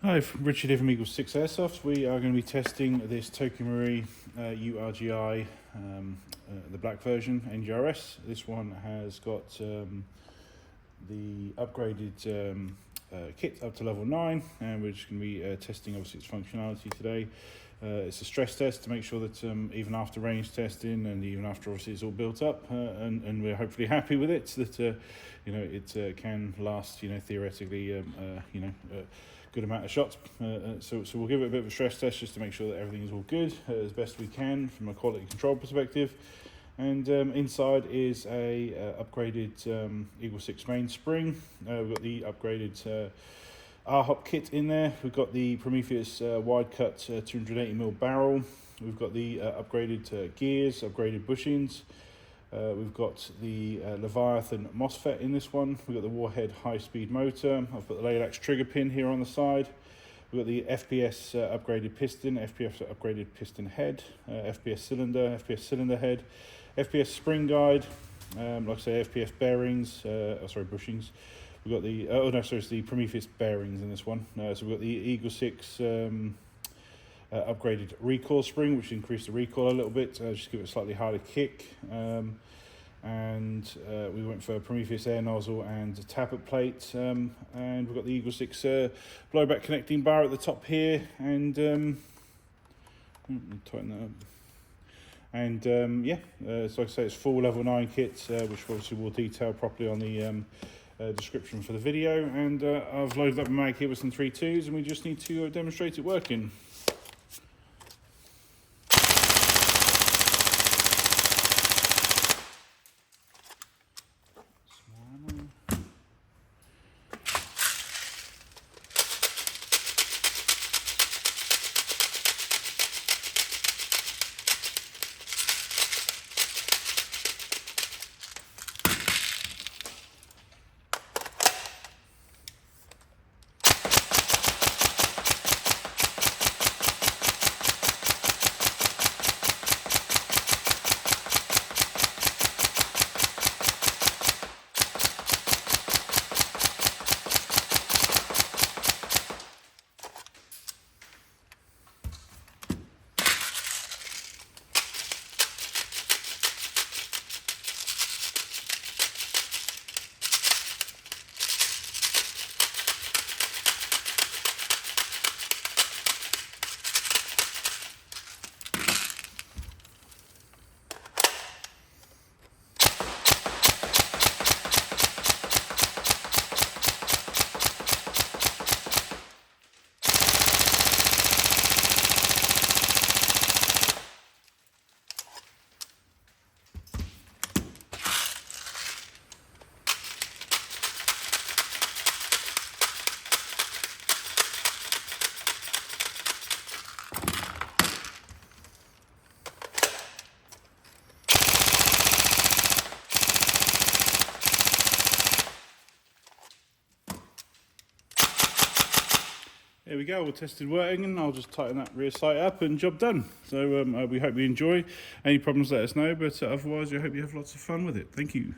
Hi, from Urgi 11.5 Airsoft. We are going to be testing this Urgi URGI, the black version, Ngrs. This one has got the upgraded kit up to level 9, and we're just going to be testing obviously its functionality today. It's a stress test to make sure that even after range testing and even after obviously it's all built up and we're hopefully happy with it, that it can last theoretically good amount of shots. So we'll give it a bit of a stress test just to make sure that everything is all good as best we can from a quality control perspective. And inside is a upgraded EagleSix main spring. We've got the upgraded R-hop kit in there. We've got the Prometheus wide cut 280mm barrel. We've got the upgraded gears, upgraded bushings. We've got the Leviathan MOSFET in this one. We've got the Warhead high-speed motor. I've put the Laylax trigger pin here on the side. We've got the FPS upgraded piston, FPS upgraded piston head, FPS cylinder head, FPS spring guide, like I say, FPS bearings, bushings. We've got the, it's the Prometheus bearings in this one. So we've got the EagleSix upgraded recoil spring, which increased the recoil a little bit, just give it a slightly harder kick. And we went for Prometheus air nozzle and a tappet plate. And we've got the EagleSix blowback connecting bar at the top here. And tighten that up. And so like I say, it's full level 9 kits, which obviously we'll detail properly on the description for the video. And I've loaded up my mag here with some 3.2s, and we just need to demonstrate it working. There we go, all tested working, and I'll just tighten that rear sight up and job done. So we hope you enjoy. Any problems, let us know, but otherwise I hope you have lots of fun with it. Thank you.